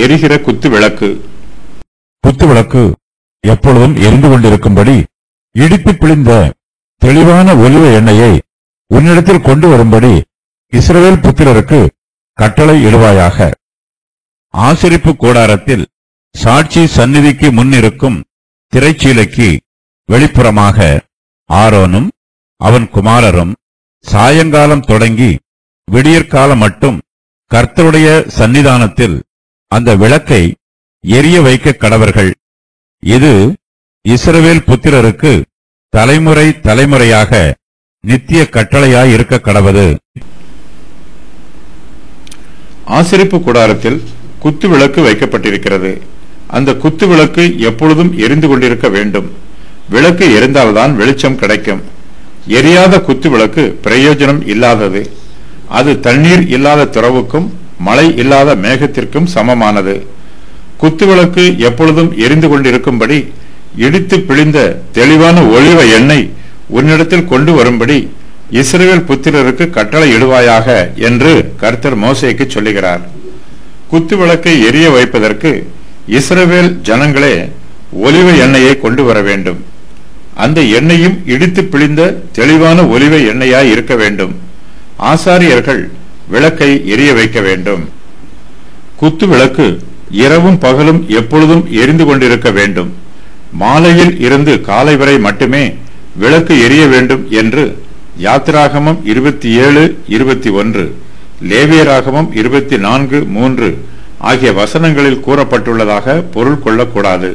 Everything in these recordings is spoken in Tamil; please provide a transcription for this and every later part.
எரிகிற குத்து விளக்கு. குத்துவிளக்கு எப்பொழுதும் எரிந்து கொண்டிருக்கும்படி இடித்து பிழிந்த தெளிவான ஒலிவ எண்ணெயை உன்னிடத்தில் கொண்டு வரும்படி இஸ்ரவேல் புத்திரருக்கு கட்டளை இடுவாயாக. ஆசரிப்பு கூடாரத்தில் சாட்சி சந்நிதிக்கு முன்னிருக்கும் திரைச்சீலைக்கு வெளிப்புறமாக ஆரோனும் அவன் குமாரரும் சாயங்காலம் தொடங்கி விடியற்காலம் மட்டும் கர்த்தருடைய சந்நிதானத்தில் அந்த விளக்கை எரிய வைக்க கடவர்கள். இது இஸ்ரவேல் புத்திரருக்கு தலைமுறை தலைமுறையாக நித்திய கட்டளையாயிருக்க கடவது. ஆசரிப்பு கூடாரத்தில் குத்து விளக்கு வைக்கப்பட்டிருக்கிறது. அந்த குத்து விளக்கு எப்பொழுதும் எரிந்து கொண்டிருக்க வேண்டும். விளக்கு எரிந்தால்தான் வெளிச்சம் கிடைக்கும். எரியாத குத்து விளக்கு பிரயோஜனம் இல்லாதது. அது தண்ணீர் இல்லாத துறவுக்கும் மழை இல்லாத மேகத்திற்கும் சமமானது. குத்து விளக்கு எப்பொழுதும் எரிந்து கொண்டிருக்கும்படி இடித்து பிழிந்த தெளிவான ஒலிவ எண்ணெய் உன்னிடத்தில் கொண்டு வரும்படி இஸ்ரவேல் புத்திரருக்கு கட்டளை இடுவாயாக என்று கர்த்தர் மோசேக்கு சொல்லுகிறார். குத்து விளக்கை எரிய வைப்பதற்கு இஸ்ரவேல் ஜனங்களே ஒலிவ எண்ணெயை கொண்டு வர வேண்டும். அந்த எண்ணெயும் இடித்து பிழிந்த தெளிவான ஒலிவ எண்ணெயாய் இருக்க வேண்டும். ஆசாரியர்கள் விளக்கை எரிய வைக்க வேண்டும். குத்து விளக்கு இரவும் பகலும் எப்பொழுதும் எரிந்து கொண்டிருக்க வேண்டும். மாலையில் இருந்து காலை வரை மட்டுமே விளக்கு எரிய வேண்டும் என்று யாத்திராகமம் 27:21, லேவியராகமம் 24:3 ஆகிய வசனங்களில் கூறப்பட்டுள்ளதாக பொருள் கொள்ளக்கூடாது.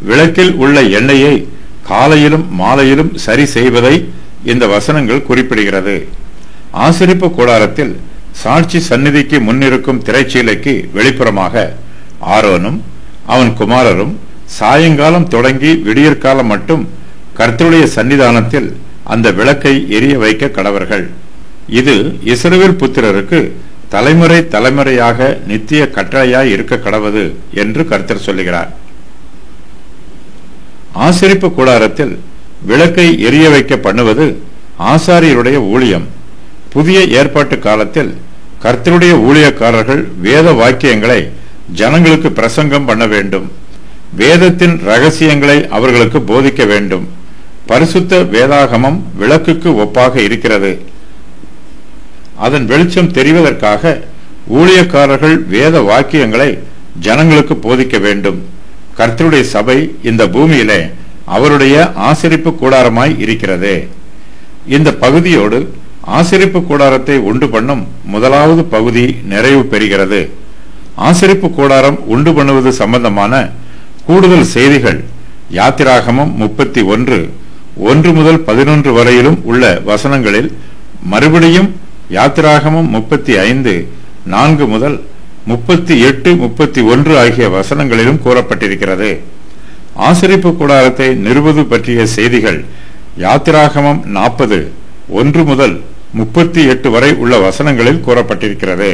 விளக்கில் உள்ள எண்ணெயை காலையிலும் மாலையிலும் சரி செய்வதை இந்த வசனங்கள் குறிப்பிடுகிறது. ஆசரிப்பு கூடாரத்தில் சாட்சி சந்நிதிக்கு முன்னிருக்கும் திரைச்சீலைக்கு வெளிப்புறமாக ஆரோனும் அவன் குமாரரும் சாயங்காலம் தொடங்கி விடியற்காலம் மட்டும் கர்த்தருடைய சன்னிதானத்தில் அந்த விளக்கை எரிய வைக்க கடவர்கள். இது இஸ்ரவேல் புத்திரருக்கு தலைமுறை தலைமுறையாக நித்திய கட்டளையாய் இருக்க கடவது என்று கர்த்தர் சொல்லுகிறார். ஆசரிப்பு கூடாரத்தில் விளக்கை எரிய வைக்க பண்ணுவது ஆசாரியருடைய ஊழியம். புதிய ஏற்பாட்டு காலத்தில் கர்த்தருடைய ஊழியக்காரர்கள் வேத வாக்கியங்களை ஜனங்களுக்கு பிரசங்கம் பண்ண வேண்டும். வேதத்தின் ரகசியங்களை அவர்களுக்கு போதிக்க வேண்டும். பரிசுத்த வேதாகமம் விளக்குக்கு ஒப்பாக இருக்கிறது. அதன் வெளிச்சம் தெரிவதற்காக ஊழியக்காரர்கள் வேத வாக்கியங்களை ஜனங்களுக்கு போதிக்க வேண்டும். கர்த்தருடைய சபை இந்த பூமியிலே அவருடைய ஆசரிப்பு கூடாரமாய் இருக்கிறது. இந்த பகுதியோடு ஆசரிப்பு கூடாரத்தை உண்டு பண்ணும் முதலாவது பகுதி நிறைவு பெறுகிறது. ஆசரிப்பு கூடாரம் உண்டு பண்ணுவது சம்பந்தமான கூடுதல் செய்திகள் யாத்திராகமம் 31:1 முதல் 11 வரையிலும் உள்ள வசனங்களில், மறுபடியும் யாத்திராகமம் 35:4 முதல் 38-31 ஆகிய வசனங்களிலும் கூறப்பட்டிருக்கிறது. ஆசரிப்பு கூடாரத்தை நிறுவது பற்றிய செய்திகள் யாத்திராகமம் 40:1 முதல் 38 வரை உள்ள வசனங்களில் கூறப்பட்டிருக்கிறது.